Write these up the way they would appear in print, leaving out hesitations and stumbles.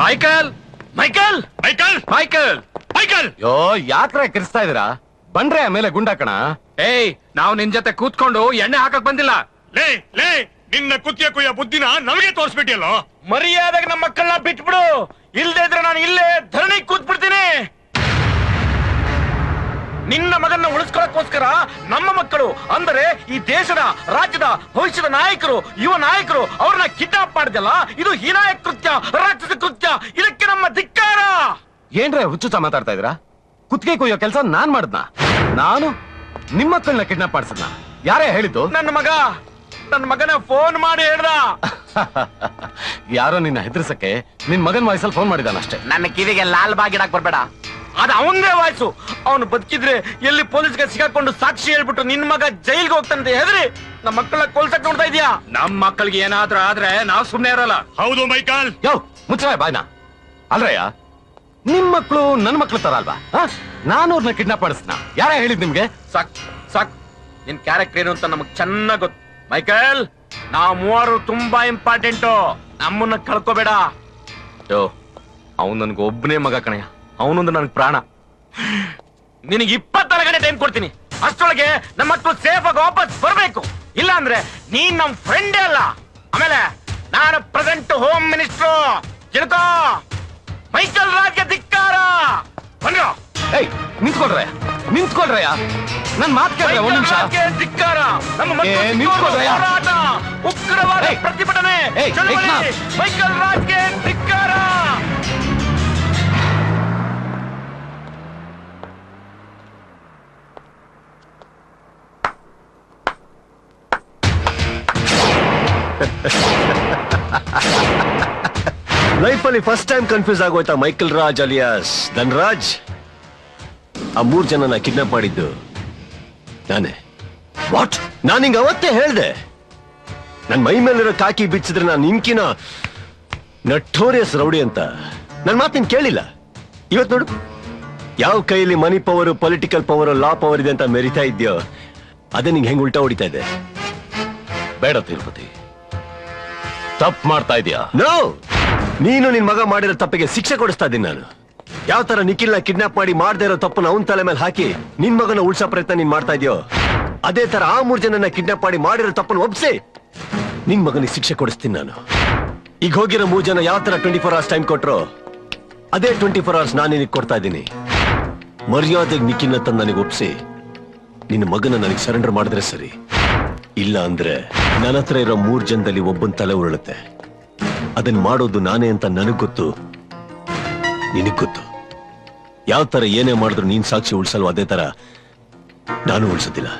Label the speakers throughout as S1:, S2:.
S1: Michael Michael
S2: Michael
S1: Michael
S2: Michael
S3: ಯೋ ಯಾಕ್ರೆ ಕಿರಿಸ್ತಾ ಇದೀರಾ? ಬಂದ್ರೆ ಆಮೇಲೆ ಗುಂಡಾಕಣ.
S1: ಏಯ್, ನಾವು ನಿನ್ ಜೊತೆ ಕೂತ್ಕೊಂಡು ಎಣ್ಣೆ ಹಾಕಕ್ ಬಂದಿಲ್ಲ.
S2: ಲೇ ಲೇ ನಿನ್ನ ಕುತ್ತಿಗೆ ಕುಯ್ಯ ಬುದ್ಧಿನ ನಮಗೆ ತೋರಿಸ್ಬಿಟ್ಟಿಯಲ್ಲೋ.
S4: ಮರ್ಯಾದೆಗೆ ನಮ್ಮ ಮಕ್ಕಳನ್ನ ಬಿಟ್ಬಿಡು, ಇಲ್ದೇ ಇದ್ರೆ ನಾನು ಇಲ್ಲೇ ಧರಣಿ ಕೂತ್ಬಿಡ್ತೀನಿ. ನಿನ್ನ ಮಗನ್ನ ಉಳಿಸ್ಕೊಳ್ಳೋಕ್ಕೋಸ್ಕರ ನಮ್ಮ ಮಕ್ಕಳು ಅಂದರೆ ಈ ದೇಶದ ರಾಜ್ಯದ ಭವಿಷ್ಯದ ನಾಯಕರು, ಯುವ ನಾಯಕರು ಅವ್ರನ್ನ ಕಿಡ್ನಾಪ್ ಮಾಡಿದಲ್ಲ, ಇದು ಹೀನಾಯ ಕೃತ್ಯ, ರಾಕ್ಷಸ ಕೃತ್ಯ. ಇದಕ್ಕೆ ನಮ್ಮ ಧಿಕ್ಕಾರ.
S3: ಏನ್ರೆ ಹುಚ್ಚುಚ್ಚ ಮಾತಾಡ್ತಾ ಇದ್ದೀರಾ? ಕುತ್ತಿಗೆ ಕೊಯ್ಯೋ ಕೆಲಸ ನಾನ್ ಮಾಡ್ದ್ನ? ನಾನು ನಿಮ್ಮ ಮಕ್ಕಳನ್ನ ಕಿಡ್ನಾಪ್ ಮಾಡ್ಸದ್ನ? ಯಾರೇ ಹೇಳಿದ್ದು?
S4: ನನ್ನ ಮಗನ ಫೋನ್ ಮಾಡಿ ಹೇಳ್ದ.
S3: ಯಾರೋ ನಿನ್ನ ಹೆದರ್ಸಕ್ಕೆ ನಿನ್ ಮಗನ್ ವಾಯ್ಸಲ್ಲಿ ಫೋನ್ ಮಾಡಿದಾನಷ್ಟೇ.
S4: ನನ್ನ ಕಿವಿಗೆ ಲಾಲ್ ಬಾಗ್ ಇಡಕ್ ಬರ್ಬೇಡ. ಅದು ಅವನದೇ ವಾಯ್ಸು. ಅವನು ಬದುಕಿದ್ರೆ ಎಲ್ಲಿ ಪೊಲೀಸ್ಗೆ ಸಿಗಾಕೊಂಡು ಸಾಕ್ಷಿ ಹೇಳ್ಬಿಟ್ಟು ನಿನ್ ಮಗ ಜೈಲ್ಗೆ ಹೋಗ್ತಾನಂತೆ ಹೆದರಿ ನಮ್ಮ ಮಕ್ಕಳನ್ನ ಕೊಲ್ಸಕ್ ನೋಡ್ತಾ ಇದೀಯಾ?
S1: ನಮ್ ಮಕ್ಕಳಿಗೆ ಏನಾದ್ರೂ ಆದ್ರೆ ನಾವು ಸುಮ್ನೆ ಇರಲ್ಲ.
S2: ಹೌದು ಮೈಕಲ್.
S3: ಯೋ ಮುಚ್ಚರಾಯ ಬಾಯ್ನ. ಅಲ್ರಯ್ಯ, ನಿಮ್ ಮಕ್ಕಳು ನನ್ ಮಕ್ಳು ತರ ಅಲ್ವಾ? ನಾನು ಅವ್ರನ್ನ ಕಿಡ್ನಾಪ್ ಮಾಡಿಸ್ನ? ಯಾರೇ ಹೇಳಿದ್ ನಿಮ್ಗೆ?
S4: ಸಾಕ್ ನಿನ್ ಕ್ಯಾರೆಕ್ಟರ್ ಏನು ಅಂತ ನಮಗ್ ಚೆನ್ನಾಗ್ ಗೊತ್ತು. ಮೈಕಲ್, ನಾವ್ ಮೂವರು ತುಂಬಾ ಇಂಪಾರ್ಟೆಂಟು. ನಮ್ಮನ್ನ ಕಳ್ಕೋಬೇಡ.
S3: ಯೋ, ಅವನ್ ನನ್ಗೆ ಒಬ್ಬನೇ ಮಗ ಕಣಯ್ಯ.
S4: ಅವನೊಂದು ನನ್ಗೆ ಪ್ರಾಣ. ನಿನಗೆ 24 ಗಂಟೆ ಟೈಮ್ ಕೊಡ್ತೀನಿ. ಅಷ್ಟೊಳಗೆ ನಮ್ಮ ಮಕ್ಕಳು ಸೇಫ್ ಆಗಿ ವಾಪಸ್ ಬರ್ಬೇಕು. ಇಲ್ಲ ಅಂದ್ರೆ ನೀನ್ ನಮ್ ಫ್ರೆಂಡೇ ಅಲ್ಲ. ಆಮೇಲೆ ನಾನು ಪ್ರೆಸೆಂಟ್ ಹೋಮ್ ಮಿನಿಸ್ಟ್ರು. ತಿಳ್ಕೋ, ಮೈಕಲ್ ರಾಜ್ಗೆ ಧಿಕ್ಕಾರ. ಬಂದ್ರೋ.
S3: ಏಯ್, ನಿಂತ್ಕೊಳ್ರಯ್ಯ, ನನ್ ಮಾತ್ ಕೇಳ್ರೆ ಒಂದ್ ನಿಮಿಷ.
S4: ಧಿಕ್ಕಾರ. ನಮ್ಮ
S3: ನಿಂತ್ಕೊಳ್ರಯ್ಯ.
S4: ಹೋರಾಟ, ಉಗ್ರವಾದ ಪ್ರತಿಭಟನೆ, ಚಳವಳಿ. ಮೈಕಲ್ ರಾಜ್ಗೆ ಧಿಕ್ಕಾರ.
S5: ಲೈಫಲ್ಲಿ ಫಸ್ಟ್ ಟೈಮ್ ಕನ್ಫ್ಯೂಸ್ ಆಗೋಯ್ತಾ ಮೈಕಲ್ ರಾಜ್ ಅಲಿಯಾಸ್ ಧನ್ರಾಜ್? ಆ 3 ಜನನ ಕಿಡ್ನಾಪ್ ಮಾಡಿದ್ದು ನಾನೇ. ವಾಟ್? ನಾನು ಹಿಂಗ ಅವತ್ತೇ ಹೇಳ್ದೆ, ನನ್ ಮೈ ಮೇಲಿರೋ ಕಾಕಿ ಬಿಚ್ಚಿದ್ರೆ ನಾನು ನಿಮ್ಕಿನ ನಟೋರಿಯಸ್ ರೌಡಿ ಅಂತ. ನನ್ ಮಾತಿನ ಕೇಳಿಲ್ಲ. ಇವತ್ ನೋಡು, ಯಾವ ಕೈಯಲ್ಲಿ ಮನಿ ಪವರ್, ಪೊಲಿಟಿಕಲ್ ಪವರ್, ಲಾ ಪವರ್ ಇದೆ ಅಂತ ಮೆರಿತಾ ಇದ್ಯೋ, ಅದೇ ನಿಂಗೆ ಹೆಂಗ್ ಉಲ್ಟಾ ಹೊಡಿತಾ ಇದೆ.
S3: ಬೇಡ ತಿರುಪತಿ, ತಪ್ಪು ಮಾಡ್ತಾ ಇದೀಯಾ?
S5: ನೋ, ನೀನು ನಿನ್ ಮಗ ಮಾಡಿರೋ ತಪ್ಪಿಗೆ ಶಿಕ್ಷೆ ಕೊಡಿಸ್ತಾ ಇದ್ದೀನಿ ನಾನು. ಯಾವ ತರ ನಿಖಿಲ್ನ ಕಿಡ್ನಾಪ್ ಮಾಡಿ ಮಾಡದೇ ಇರೋ ತಪ್ಪನ್ನ ಅವನ್ ತಲೆ ಮೇಲೆ ಹಾಕಿ ನಿನ್ ಮಗನ ಉಳ್ಸೋ ಪ್ರಯತ್ನ ನೀನ್ ಮಾಡ್ತಾ ಇದೆಯೋ, ಅದೇ ತರ ಆ 3 ಜನನ ಕಿಡ್ನಾಪ್ ಮಾಡಿ ಮಾಡಿರೋ ತಪ್ಪನ್ನು ಒಪ್ಸಿ ನಿನ್ ಮಗನಿಗೆ ಶಿಕ್ಷೆ ಕೊಡಿಸ್ತೀನಿ ನಾನು. ಈಗ ಹೋಗಿರೋ 3 ಜನ ಯಾವ ತರ 24 hours ಟೈಮ್ ಕೊಟ್ರೋ, ಅದೇ 24 hours ನಾನು ನಿನಗೆ ಕೊಡ್ತಾ ಇದ್ದೀನಿ. ಮರ್ಯಾದೆಗೆ ನಿಖಿಲ್ನ ತಂದು ನನಗೆ ಒಪ್ಸಿ ನಿನ್ನ ಮಗನ ನನಗೆ ಸರೆಂಡರ್ ಮಾಡಿದ್ರೆ ಸರಿ. ಇಲ್ಲ ಅಂದ್ರೆ ನನ್ನ ಹತ್ರ ಇರೋ 3 ಜನದಲ್ಲಿ ಒಬ್ಬನ್ ತಲೆ ಉರುಳುತ್ತೆ. ಅದನ್ನ ಮಾಡೋದು ನಾನೇ ಅಂತ ನನಗ್ ಗೊತ್ತು, ನಿನಗ್ ಗೊತ್ತು. ಯಾವ ತರ ಏನೇ ಮಾಡಿದ್ರು ನೀನ್ ಸಾಕ್ಷಿ ಉಳಿಸಲ್ವ, ಅದೇ ತರ ನಾನು ಉಳಿಸೋದಿಲ್ಲ.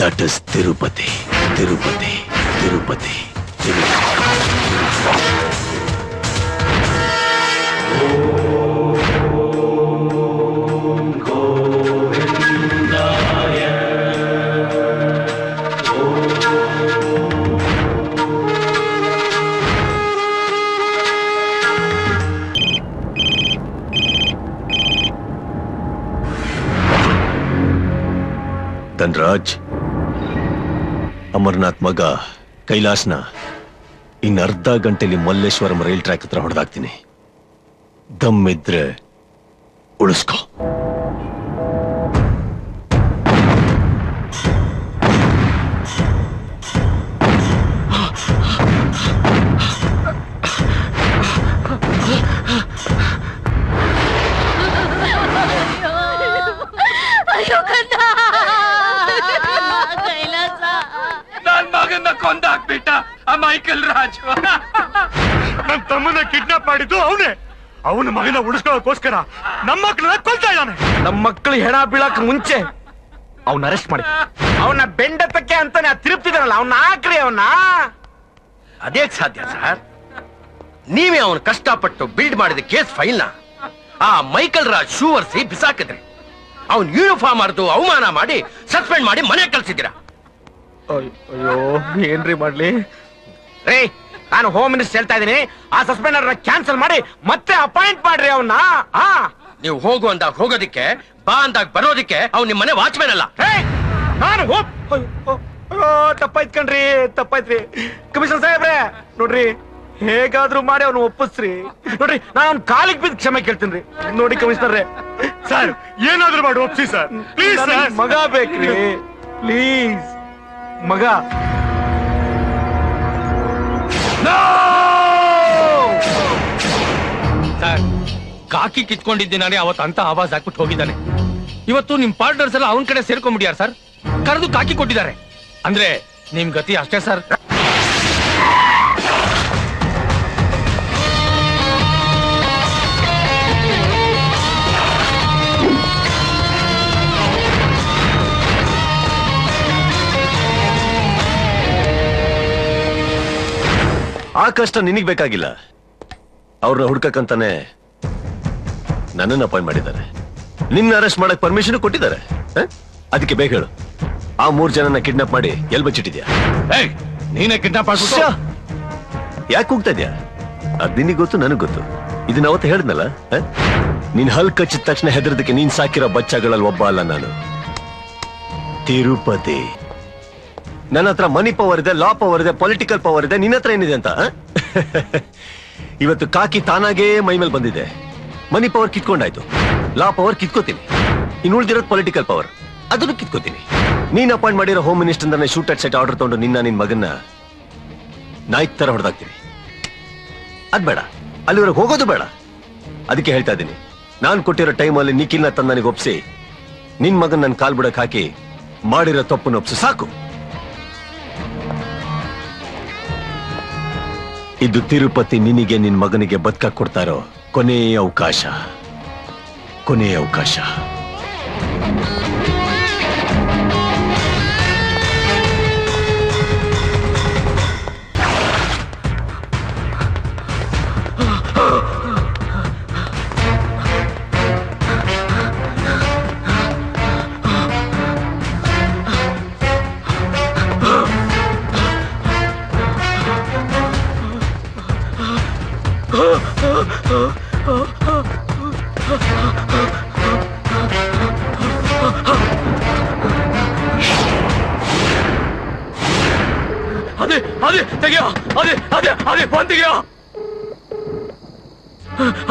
S5: That is Tirupati, Tirupati, Tirupati, Tirupati. ಧನ್ರಾಜ್, ಅಮರ್ನಾಥ್ ಮಗ ಕೈಲಾಸ್ನ ಇನ್ನು ಅರ್ಧ ಗಂಟೆಲಿ ಮಲ್ಲೇಶ್ವರಂ ರೈಲ್ ಟ್ರ್ಯಾಕ್ ಹತ್ರ ಹೊಡೆದಾಕ್ತೀನಿ. ದಮ್ಮಿದ್ರೆ ಉಳಿಸ್ಕೋ.
S1: ನನ್ ಮಗನ್ನ ಕೊಂದಾಕ್ಬಿಟ್ಟ ಆ ಮೈಕಲ್ ರಾಜ್.
S2: ನನ್ ತಮ್ಮನ ಕಿಡ್ನಾಪ್ ಮಾಡಿದ್ದು ಅವನೇ. ಅವನ ಮಗನ ಉಳಿಸ್ಕೊಳ್ಳೋಕೋಸ್ಕರ ನಮ್ಮ ಮಕ್ಕಳನ್ನ ಕೊಲ್ತಾ ಇದ್ದಾನೆ.
S4: ನಮ್ಮ ಮಕ್ಕಳು ಹೆಣ ಬೀಳಕ್ ಮುಂಚೆ ಅವನ್ನ ಅರೆಸ್ಟ್ ಮಾಡಿ ಅವನ್ನ ಬೆಂಡತಕ್ಕೆ ಅಂತಾನೆ ತಿರುಪ್ತಿದಾರಲ್ಲ, ಅವನ್ನ ಹಾಕ್ರಿ. ಅವನ್ನ
S6: ಅದೇ ಸಾಧ್ಯ ಸರ್? ನೀವೇ ಅವನು ಕಷ್ಟಪಟ್ಟು ಬಿಲ್ಡ್ ಮಾಡಿದ ಕೇಸ್ ಫೈಲ್ನ ಆ ಮೈಕಲ್ ರಾಜ್ ಶೂ ಒರೆಸಿ ಬಿಸಾಕಿದ್ರೆ, ಅವನ್ ಯೂನಿಫಾರ್ಮ್ ಅರ್ದು ಅವಮಾನ ಮಾಡಿ ಸಸ್ಪೆಂಡ್ ಮಾಡಿ ಮನೆ ಕಳ್ಸಿದ್ದೀರಾ.
S4: ಅಯ್ಯೋ, ಏನ್ರಿ ಮಾಡ್ಲಿ ರೇ? ನಾನು ಹೋಮ್ ಮಿನಿಸ್ಟರ್ ಹೇಳ್ತಾ ಇದೀನಿ, ಆ ಸಸ್ಪೆಂಡರ್ ಕ್ಯಾನ್ಸಲ್ ಮಾಡಿ ಮತ್ತೆ ಅಪಾಯಿಂಟ್ ಮಾಡ್ರಿ ಅವನ್ನ.
S6: ನೀವು ಹೋಗು ಅಂದಾಗ ಹೋಗೋದಿಕ್ಕೆ, ಬಾ ಅಂದಾಗ ಬರೋದಿಕ್ಕೆ ಅವ್ನು ನಿಮ್ಮ ಮನೆ ವಾಚ್ಮ್ಯಾನ್ ಅಲ್ಲ.
S4: ನಾನು ತಪ್ಪಾಯ್ತು ಕಣ್ರಿ, ತಪ್ಪಾಯ್ತ್ರಿ. ಕಮಿಷನರ್ ಸಾಹೇಬ್ರೆ ನೋಡ್ರಿ, ಹೇಗಾದ್ರೂ ಮಾಡಿ ಅವ್ನು ಒಪ್ಪಿಸ್ರಿ. ನೋಡ್ರಿ ನಾನು ಅವ್ನ ಕಾಲಿಗೆ ಬಿದ್ದು ಕ್ಷಮೆ ಕೇಳ್ತೀನಿ. ನೋಡಿ ಕಮಿಷನರ್
S2: ಸರ್ ಏನಾದ್ರೂ ಮಾಡಿ ಒಪ್ಸಿ ಸರ್ ಪ್ಲೀಸ್ ಸರ್.
S4: ಮಗ ಬೇಕ್ರಿ, ಪ್ಲೀಸ್ ಮಗ.
S6: ಸರ್ ಕಾಕಿ ಕಿತ್ಕೊಂಡಿದ್ದೀನಾನೆ ಅವತ್ತು ಅಂತ ಆವಾಜ್ ಹಾಕ್ಬಿಟ್ಟು ಹೋಗಿದ್ದಾನೆ. ಇವತ್ತು ನಿಮ್ ಪಾರ್ಟ್ನರ್ಸ್ ಎಲ್ಲ ಅವನ ಕಡೆ ಸೇರ್ಕೊಂಡ್ಬಿಟ್ಟಿಯಾರ ಸರ್. ಕರೆದು ಕಾಕಿ ಕೊಟ್ಟಿದ್ದಾರೆ ಅಂದ್ರೆ ನಿಮ್ ಗತಿ ಅಷ್ಟೇ ಸರ್.
S5: ಆ ಕಷ್ಟ ನಿನಗ್ ಬೇಕಾಗಿಲ್ಲ. ಅವ್ರನ್ನ ಹುಡ್ಕಕ್ಕಂತಾನೆ ನನ್ನನ್ನು ಅಪಾಯಿಂಟ್ ಮಾಡಿದ್ದಾರೆ. ನಿನ್ನ ಅರೆಸ್ಟ್ ಮಾಡಕ್ ಪರ್ಮಿಷನ್ ಕೊಟ್ಟಿದ್ದಾರೆ. ಅದಕ್ಕೆ ಬೇಗ ಹೇಳು, ಆ 3 ಜನನ ಕಿಡ್ನಾಪ್ ಮಾಡಿ ಎಲ್ ಬಚ್ಚಿಟ್ಟಿದ್ಯಾ?
S3: ನೀನೇ ಕಿಡ್ನಾಪ್ ಮಾಡ್ಬಿಟ್ಟು
S5: ಯಾಕೆ ಹೋಗ್ತಾ ಇದ್ಯಾ? ಅದ್ ನಿನಗ್ ಗೊತ್ತು, ನನಗ್ ಗೊತ್ತು. ಇದನ್ನ ಅವತ್ತು ಹೇಳಿದ್ನಲ್ಲ, ನೀನ್ ಹಲ್ ಕಚ್ಚಿದ ತಕ್ಷಣ ಹೆದರದಕ್ಕೆ ನೀನ್ ಸಾಕಿರೋ ಬಚ್ಚಗಳಲ್ಲಿ ಒಬ್ಬ ಅಲ್ಲ ನಾನು. ತಿರುಪತಿ. ನನ್ನ ಹತ್ರ ಮನಿ ಪವರ್ ಇದೆ, ಲಾ ಪವರ್ ಇದೆ, ಪೊಲಿಟಿಕಲ್ ಪವರ್ ಇದೆ. ನಿನ್ನ ಹತ್ರ ಏನಿದೆ ಅಂತ? ಇವತ್ತು ಕಾಕಿ ತಾನಾಗೇ ಮೈ ಮೇಲೆ ಬಂದಿದೆ. ಮನಿ ಪವರ್ ಕಿತ್ಕೊಂಡಾಯ್ತು, ಲಾ ಪವರ್ ಕಿತ್ಕೋತೀನಿ. ಇನ್ನು ಉಳಿದಿರೋದು ಪೊಲಿಟಿಕಲ್ ಪವರ್, ಅದನ್ನು ಕಿತ್ಕೋತೀನಿ. ನೀನ್ ಅಪಾಯಿಂಟ್ ಮಾಡಿರೋ home minister shoot at set order ತಗೊಂಡು ನಿನ್ ಮಗನ್ನ ನಾಯ್ಕ್ ತರ ಹೊಡೆದಾಕ್ತೀನಿ. ಅದ್ ಬೇಡ, ಅಲ್ಲಿವರೆಗೆ ಹೋಗೋದು ಬೇಡ. ಅದಕ್ಕೆ ಹೇಳ್ತಾ ಇದ್ದೀನಿ, ನಾನ್ ಕೊಟ್ಟಿರೋ ಟೈಮಲ್ಲಿ ನಿಖಿಲ್ನ ತಂದು ನನಗೆ ಒಪ್ಸಿ ನಿನ್ ಮಗನ್ ನನ್ ಕಾಲ್ ಬಿಡಕ್ ಹಾಕಿ ಮಾಡಿರೋ ತಪ್ಪನ್ನು ಒಪ್ಸು ಸಾಕು. ಇದು ತಿರುಪತಿ ನಿನಗೆ ನಿನ್ ಮಗನಿಗೆ ಬದುಕ ಕೊಡ್ತಾ ಇರೋ ಕೊನೆಯ ಅವಕಾಶ, ಕೊನೆಯ ಅವಕಾಶ.
S1: ಅದೇ ತೆಗಿಯೋ, ಅದೇ ಫೋನ್ ತೆಗಿಯೋ,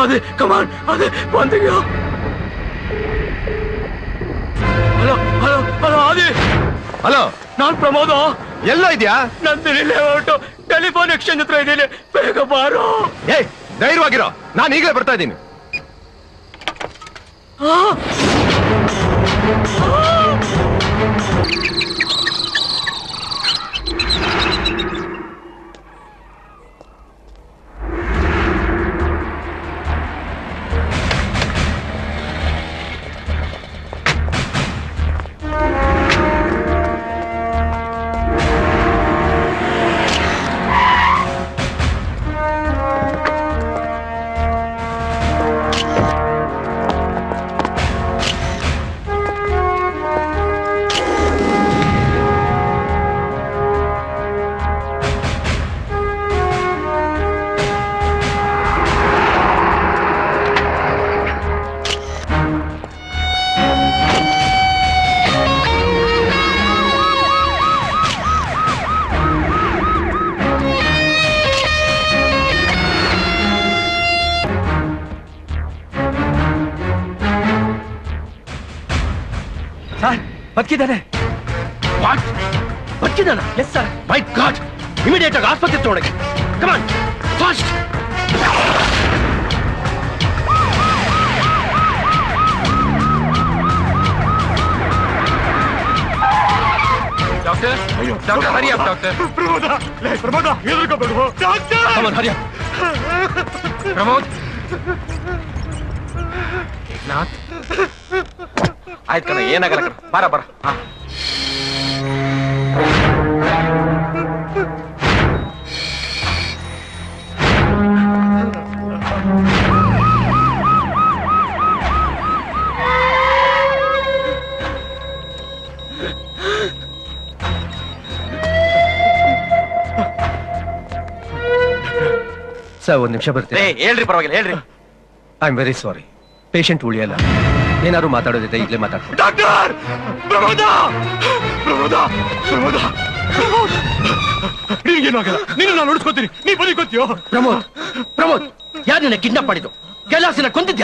S1: ಅದೇ ಕಮಾನ್, ಅದೇ ಫೋನ್ ತೆಗಿಯೋ. ಹಲೋ ಹಲೋ ಹಲೋ ಅದೇ.
S3: ಹಲೋ,
S1: ನಾನ್ ಪ್ರಮೋದ.
S3: ಎಲ್ಲೋ ಇದ್ಯಾ?
S1: ನಂದಿನಿ ಲೇಔಟ್ ಟೆಲಿಫೋನ್ ಎಕ್ಸ್ಚೇಂಜ್ ಹತ್ರ ಇದ್ದೀನಿ, ಬೇಗ ಬಾರೋ.
S3: ಏಯ್ ಧೈರ್ಯವಾಗಿರೋ, ನಾನು ಈಗಲೇ ಬರ್ತಾ ಇದ್ದೀನಿ.
S6: ಬದುಕಿದ್ದಾನೆ.
S1: ಬದುಕಿದ್ದಾನ?
S6: Yes sir.
S1: My god, immediate ಆಗಿ ಆಸ್ಪತ್ರೆ ತಗೊಂಡೋಗಿ. Come on fast. Doctor, doctor hurry up doctor.
S2: ಪ್ರಮೋದ ಹೆದರ್ಕೋಬೇಡ doctor.
S6: Come on hurry up.
S1: Pramod,
S4: Eknath ಆಯ್ತು ಕಣ, ಏನಾಗಲ್ಲ ಕಣ, ಬಾರ ಬಾರ.
S6: ಸರ್ ಒಂದ್ ನಿಮಿಷ ಬರ್ತೀನಿ.
S4: ಹೇಳ್ರಿ, ಪರವಾಗಿಲ್ಲ ಹೇಳ್ರಿ.
S6: I am very sorry. Patient ಉಳಿಯಲ್ಲ. ಏನಾದ್ರು ಮಾತಾಡೋದಿದೆ ಈಗಲೇ ಮಾತಾಡ್ತೀನಿ.
S2: ಡಾಕ್ಟರ್, ಪ್ರಮೋದ ಪ್ರಮೋದ ಪ್ರಮೋದ ನಿನ್ಗೇನಾಗಲ್ಲ, ನೀನು ನಾನು ಉಳಿಸ್ಕೋತೀನಿ, ನೀ ಬದುಕೋತೀಯೋ?
S6: ಪ್ರಮೋದ್ ಯಾರು ನಿನ್ನ ಕಿಡ್ನಾಪ್ ಮಾಡಿದ್ದು? ಕೈಲಾಸನ ಕೊಂದಿದ್ಯಾರು?